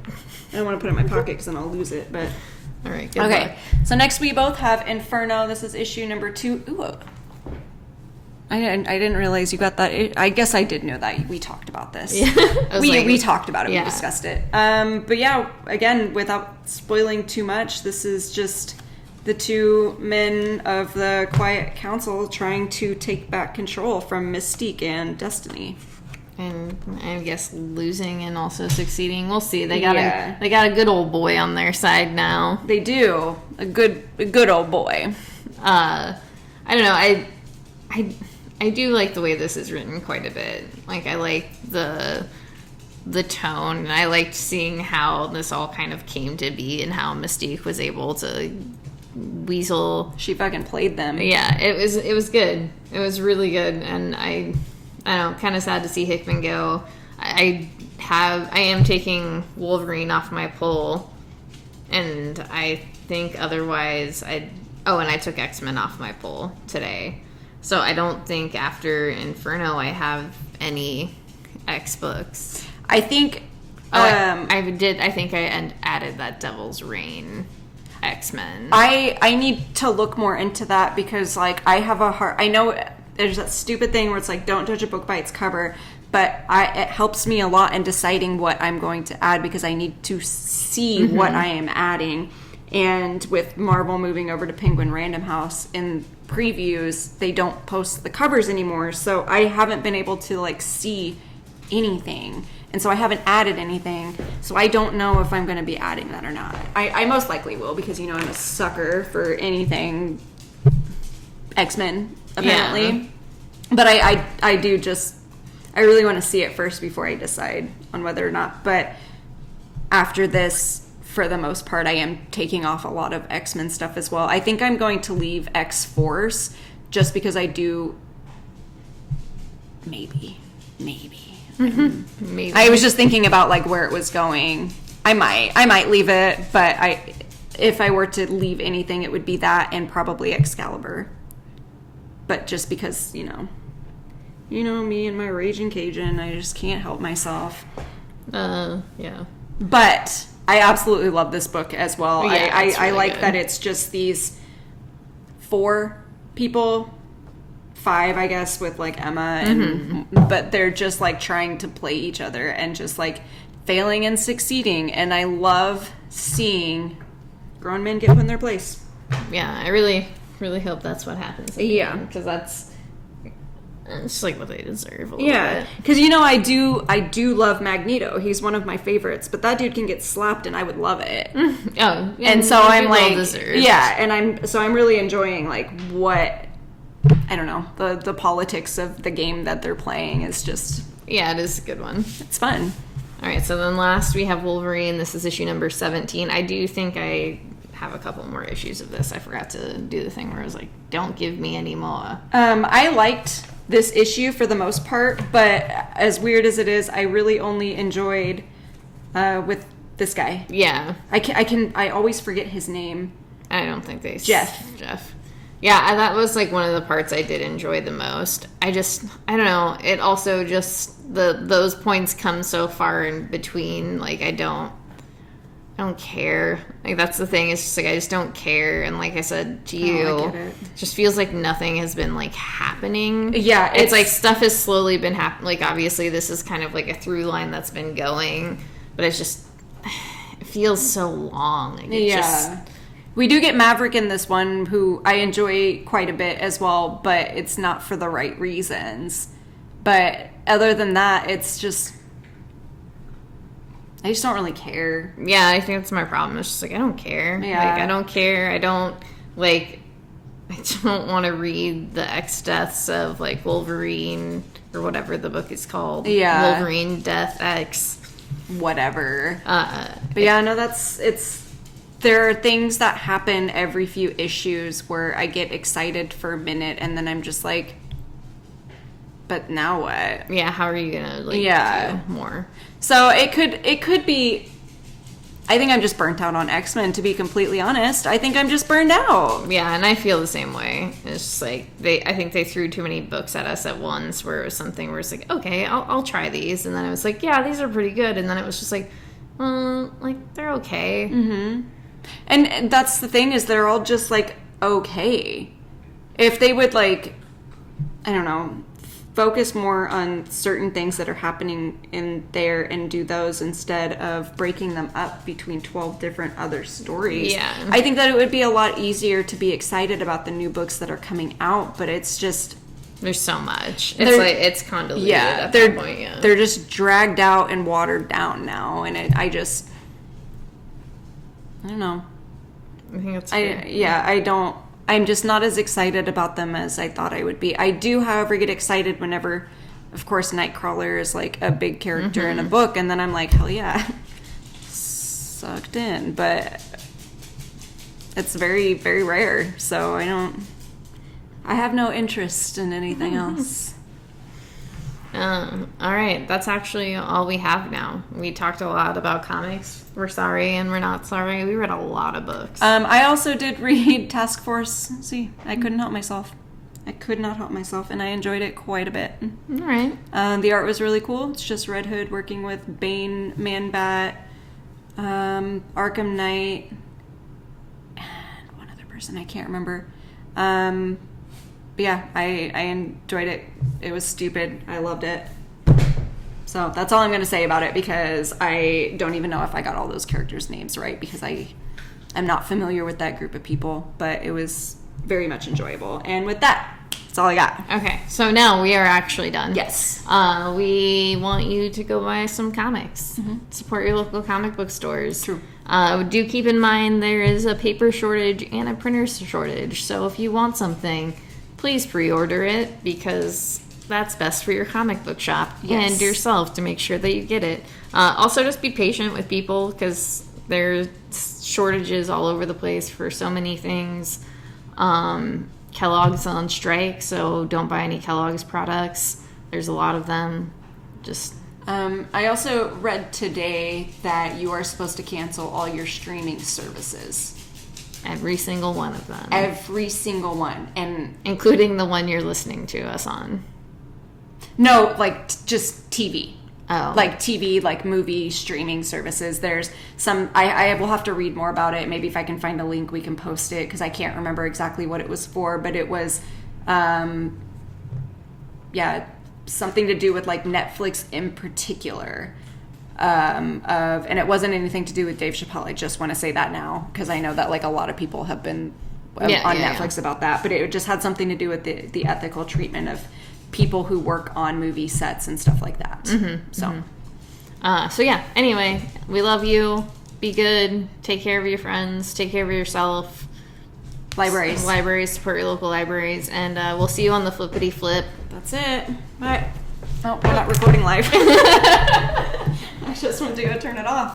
I don't want to put it in my pocket because then I'll lose it, but... All right, good Okay, luck. so next we both have Inferno. This is issue number 2. Ooh, I didn't realize you got that. I guess I did know that. We talked about this. Yeah. We talked about it. Yeah. We discussed it. But yeah, again, without spoiling too much, this is just the 2 men of the Quiet Council trying to take back control from Mystique and Destiny. And I guess losing and also succeeding. We'll see. They got a good old boy on their side now. They do. A good old boy. I don't know. I do like the way this is written quite a bit. Like, I like the tone, and I liked seeing how this all kind of came to be and how Mystique was able to weasel. She fucking played them. Yeah, it was good. It was really good, and I don't know, kind of sad to see Hickman go. I am taking Wolverine off my pull, and I think otherwise and I took X-Men off my pull today. So I don't think after Inferno I have any X books. I think I did. I think I added that Devil's Reign X-Men. I need to look more into that because, like, I have a hard... I know there's that stupid thing where it's like, don't judge a book by its cover, but it helps me a lot in deciding what I'm going to add because I need to see what I am adding. And with Marvel moving over to Penguin Random House in previews, they don't post the covers anymore, so I haven't been able to, like, see anything. And so I haven't added anything, so I don't know if I'm going to be adding that or not. I most likely will because, you know, I'm a sucker for anything X-Men, apparently. Yeah. But I do just... I really want to see it first before I decide on whether or not. But after this, for the most part, I am taking off a lot of X-Men stuff as well. I think I'm going to leave X-Force just because I do... Maybe. Maybe. I was just thinking about, like, where it was going. I might leave it, but if I were to leave anything, it would be that and probably Excalibur. But just because, you know me and my Raging Cajun, I just can't help myself. Yeah. But I absolutely love this book as well. Yeah, I really like good. that it's just these 4 people, 5, I guess, with, like, Emma, and but they're just, like, trying to play each other and just, like, failing and succeeding. And I love seeing grown men get put in their place. Yeah, I really, really hope that's what happens. Yeah. Because it's just like what they deserve a little bit. Because, you know, I do love Magneto. He's one of my favorites, but that dude can get slapped and I would love it. Oh, yeah, and so I'm like, well-deserved. yeah, and I'm really enjoying, like, what, I don't know, the politics of the game that they're playing is just... Yeah, it is a good one. It's fun. All right, so then last we have Wolverine. This is issue number 17. I do think I have a couple more issues of this. I forgot to do the thing where I was like, don't give me any more. I liked this issue for the most part, but as weird as it is, I really only enjoyed with this guy. Yeah. I always forget his name. I don't think they... Jeff. Yeah, that was, like, one of the parts I did enjoy the most. I don't know. It also just... Those points come so far in between. Like, I don't I don't care. Like, that's the thing. It's just like, I just don't care. And like I said to you, I get it. Just feels like nothing has been like happening. Yeah, it's like stuff has slowly been happening. Like, obviously this is kind of like a through line that's been going, but it's just, it feels so long. Like, we do get Maverick in this one, who I enjoy quite a bit as well, but it's not for the right reasons. But other than that, it's just, I just don't really care. Yeah, I think that's my problem. It's just like, I don't care. Yeah. Like, I don't care. I don't want to read the X deaths of like Wolverine or whatever the book is called. Yeah. Wolverine Death X. Whatever. But yeah, no, there are things that happen every few issues where I get excited for a minute and then I'm just like, but now what? Yeah, how are you gonna do more? So it could be, I think I'm just burnt out on X-Men, to be completely honest. I think I'm just burned out. Yeah, and I feel the same way. It's just like, I think they threw too many books at us at once, where it was something where it's like, okay, I'll try these, and then it was like, yeah, these are pretty good, and then it was just like, like, they're okay. Mm-hmm. And that's the thing, is they're all just like, okay. If they would, like, I don't know, focus more on certain things that are happening in there and do those instead of breaking them up between 12 different other stories. Yeah. I think that it would be a lot easier to be excited about the new books that are coming out, but it's just, there's so much. It's like, it's convoluted at that point, yeah. They're just dragged out and watered down now, and I don't know. I think that's fair. I'm just not as excited about them as I thought I would be. I do, however, get excited whenever, of course, Nightcrawler is like a big character in a book, and then I'm like, hell yeah, sucked in. But it's very, very rare, so I have no interest in anything else. All right, that's actually all we have now. We talked a lot about comics. We're sorry and we're not sorry. We read a lot of books. I also did read Task Force. See, I couldn't help myself. I could not help myself, and I enjoyed it quite a bit. All right. The art was really cool. It's just Red Hood working with Bane, Man-Bat, Arkham Knight, and one other person I can't remember. But yeah, I enjoyed it. It was stupid. I loved it. So that's all I'm going to say about it, because I don't even know if I got all those characters' names right, because I am not familiar with that group of people, but it was very much enjoyable. And with that, that's all I got. Okay, so now we are actually done. Yes. We want you to go buy some comics. Mm-hmm. Support your local comic book stores. True. Do keep in mind there is a paper shortage and a printer shortage, so if you want something, please pre-order it, because that's best for your comic book shop and yourself, to make sure that you get it. Also, just be patient with people, because there's shortages all over the place for so many things. Kellogg's on strike, so don't buy any Kellogg's products. There's a lot of them. Just I also read today that you are supposed to cancel all your streaming services. every single one of them. Every single one. And including the one you're listening to us on. No, like just TV. Oh. Like TV, like movie streaming services. There's some, I will have to read more about it. Maybe if I can find a link, we can post it, because I can't remember exactly what it was for, but it was, something to do with like Netflix in particular. And it wasn't anything to do with Dave Chappelle. I just want to say that now, because I know that like a lot of people have been on Netflix about that, but it just had something to do with the ethical treatment of people who work on movie sets and stuff like that. Mm-hmm, so yeah, anyway, we love you. Be good. Take care of your friends. Take care of yourself. Libraries, support your local libraries, and we'll see you on the flippity flip. That's it. Bye. Oh, we're not recording live. I just went to go turn it off.